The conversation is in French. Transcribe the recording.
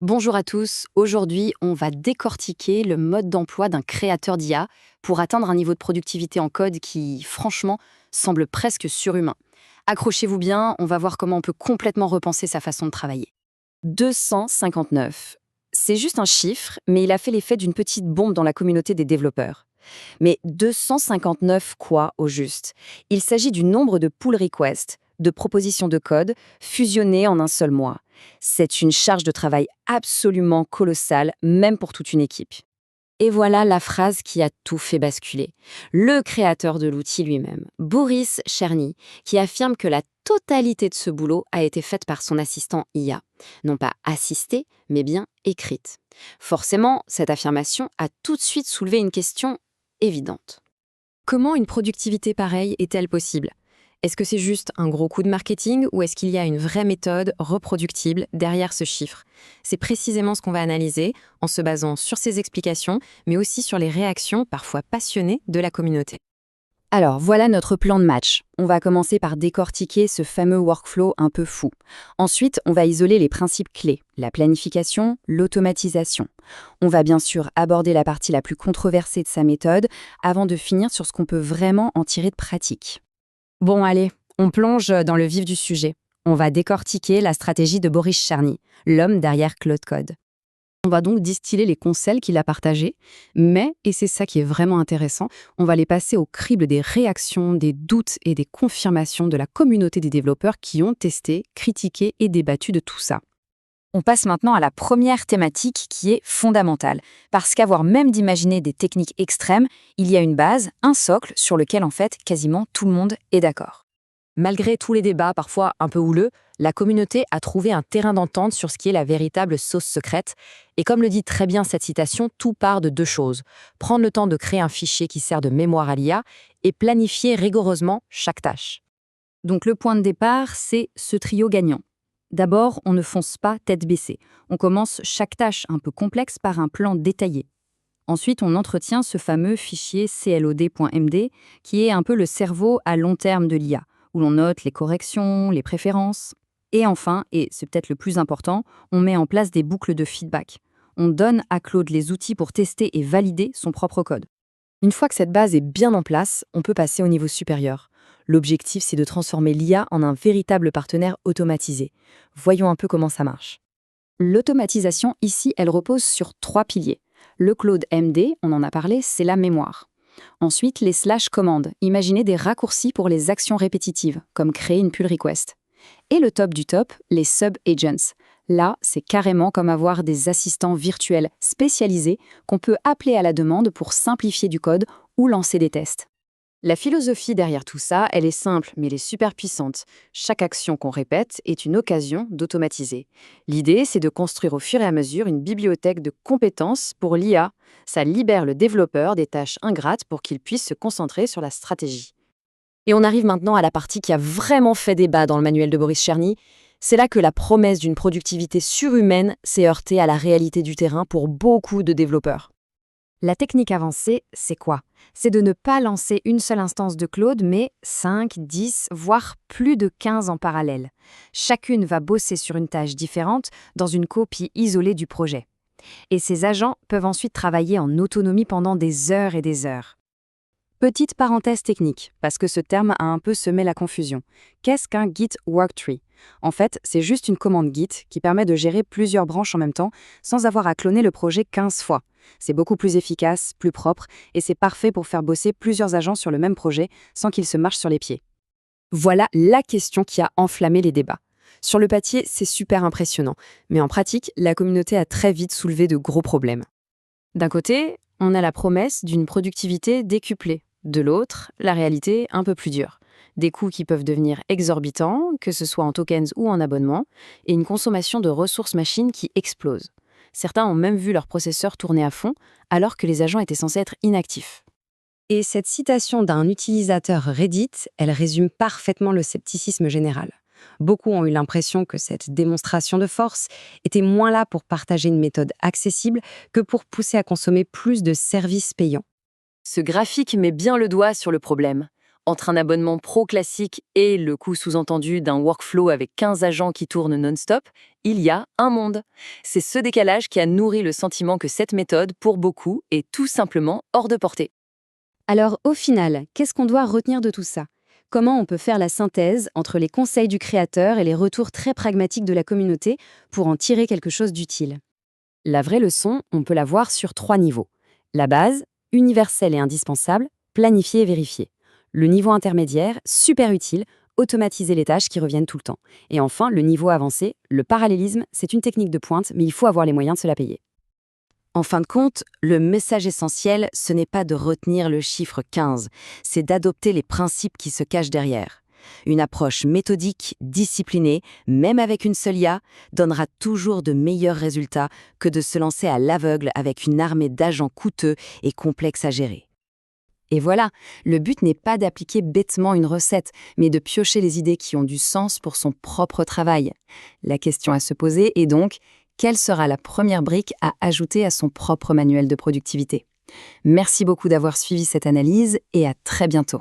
Bonjour à tous, aujourd'hui on va décortiquer le mode d'emploi d'un créateur d'IA pour atteindre un niveau de productivité en code qui, franchement, semble presque surhumain. Accrochez-vous bien, on va voir comment on peut complètement repenser sa façon de travailler. 259. C'est juste un chiffre, mais il a fait l'effet d'une petite bombe dans la communauté des développeurs. Mais 259 quoi au juste? Il s'agit du nombre de pull requests, de propositions de code, fusionnées en un seul mois. C'est une charge de travail absolument colossale, même pour toute une équipe. Et voilà la phrase qui a tout fait basculer. Le créateur de l'outil lui-même, Boris Cherny, qui affirme que la totalité de ce boulot a été faite par son assistant IA. Non pas assistée, mais bien écrite. Forcément, cette affirmation a tout de suite soulevé une question évidente. Comment une productivité pareille est-elle possible? Est-ce que c'est juste un gros coup de marketing ou est-ce qu'il y a une vraie méthode reproductible derrière ce chiffre? C'est précisément ce qu'on va analyser en se basant sur ces explications, mais aussi sur les réactions parfois passionnées de la communauté. Alors, voilà notre plan de match. On va commencer par décortiquer ce fameux workflow un peu fou. Ensuite, on va isoler les principes clés, la planification, l'automatisation. On va bien sûr aborder la partie la plus controversée de sa méthode avant de finir sur ce qu'on peut vraiment en tirer de pratique. Bon, allez, on plonge dans le vif du sujet. On va décortiquer la stratégie de Boris Cherny, l'homme derrière Claude Code. On va donc distiller les conseils qu'il a partagés, mais, et c'est ça qui est vraiment intéressant, on va les passer au crible des réactions, des doutes et des confirmations de la communauté des développeurs qui ont testé, critiqué et débattu de tout ça. On passe maintenant à la première thématique qui est fondamentale, parce qu'avoir même d'imaginer des techniques extrêmes, il y a une base, un socle sur lequel en fait quasiment tout le monde est d'accord. Malgré tous les débats parfois un peu houleux, la communauté a trouvé un terrain d'entente sur ce qui est la véritable sauce secrète. Et comme le dit très bien cette citation, tout part de deux choses. Prendre le temps de créer un fichier qui sert de mémoire à l'IA et planifier rigoureusement chaque tâche. Donc le point de départ, c'est ce trio gagnant. D'abord, on ne fonce pas tête baissée. On commence chaque tâche un peu complexe par un plan détaillé. Ensuite, on entretient ce fameux fichier clod.md qui est un peu le cerveau à long terme de l'IA, où l'on note les corrections, les préférences. Et enfin, et c'est peut-être le plus important, on met en place des boucles de feedback. On donne à Claude les outils pour tester et valider son propre code. Une fois que cette base est bien en place, on peut passer au niveau supérieur. L'objectif, c'est de transformer l'IA en un véritable partenaire automatisé. Voyons un peu comment ça marche. L'automatisation, ici, elle repose sur trois piliers. Le Claude MD, on en a parlé, c'est la mémoire. Ensuite, les slash commandes. Imaginez des raccourcis pour les actions répétitives, comme créer une pull request. Et le top du top, les sub-agents. Là, c'est carrément comme avoir des assistants virtuels spécialisés qu'on peut appeler à la demande pour simplifier du code ou lancer des tests. La philosophie derrière tout ça, elle est simple, mais elle est super puissante. Chaque action qu'on répète est une occasion d'automatiser. L'idée, c'est de construire au fur et à mesure une bibliothèque de compétences pour l'IA. Ça libère le développeur des tâches ingrates pour qu'il puisse se concentrer sur la stratégie. Et on arrive maintenant à la partie qui a vraiment fait débat dans le manuel de Boris Cherny. C'est là que la promesse d'une productivité surhumaine s'est heurtée à la réalité du terrain pour beaucoup de développeurs. La technique avancée, c'est quoi? C'est de ne pas lancer une seule instance de Claude, mais 5, 10, voire plus de 15 en parallèle. Chacune va bosser sur une tâche différente dans une copie isolée du projet. Et ces agents peuvent ensuite travailler en autonomie pendant des heures et des heures. Petite parenthèse technique, parce que ce terme a un peu semé la confusion. Qu'est-ce qu'un Git worktree? En fait, c'est juste une commande Git qui permet de gérer plusieurs branches en même temps sans avoir à cloner le projet 15 fois. C'est beaucoup plus efficace, plus propre, et c'est parfait pour faire bosser plusieurs agents sur le même projet sans qu'ils se marchent sur les pieds. Voilà la question qui a enflammé les débats. Sur le papier, c'est super impressionnant, mais en pratique, la communauté a très vite soulevé de gros problèmes. D'un côté, on a la promesse d'une productivité décuplée. De l'autre, la réalité un peu plus dure. Des coûts qui peuvent devenir exorbitants, que ce soit en tokens ou en abonnement, et une consommation de ressources machines qui explose. Certains ont même vu leur processeur tourner à fond, alors que les agents étaient censés être inactifs. Et cette citation d'un utilisateur Reddit, elle résume parfaitement le scepticisme général. Beaucoup ont eu l'impression que cette démonstration de force était moins là pour partager une méthode accessible que pour pousser à consommer plus de services payants. Ce graphique met bien le doigt sur le problème. Entre un abonnement pro classique et le coût sous-entendu d'un workflow avec 15 agents qui tournent non-stop, il y a un monde. C'est ce décalage qui a nourri le sentiment que cette méthode, pour beaucoup, est tout simplement hors de portée. Alors, au final, qu'est-ce qu'on doit retenir de tout ça? Comment on peut faire la synthèse entre les conseils du créateur et les retours très pragmatiques de la communauté pour en tirer quelque chose d'utile? La vraie leçon, on peut la voir sur 3 niveaux. La base, universelle et indispensable, planifier et vérifier. Le niveau intermédiaire, super utile, automatiser les tâches qui reviennent tout le temps. Et enfin, le niveau avancé, le parallélisme, c'est une technique de pointe, mais il faut avoir les moyens de se la payer. En fin de compte, le message essentiel, ce n'est pas de retenir le chiffre 15, c'est d'adopter les principes qui se cachent derrière. Une approche méthodique, disciplinée, même avec une seule IA, donnera toujours de meilleurs résultats que de se lancer à l'aveugle avec une armée d'agents coûteux et complexes à gérer. Et voilà, le but n'est pas d'appliquer bêtement une recette, mais de piocher les idées qui ont du sens pour son propre travail. La question à se poser est donc, quelle sera la première brique à ajouter à son propre manuel de productivité? Merci beaucoup d'avoir suivi cette analyse et à très bientôt.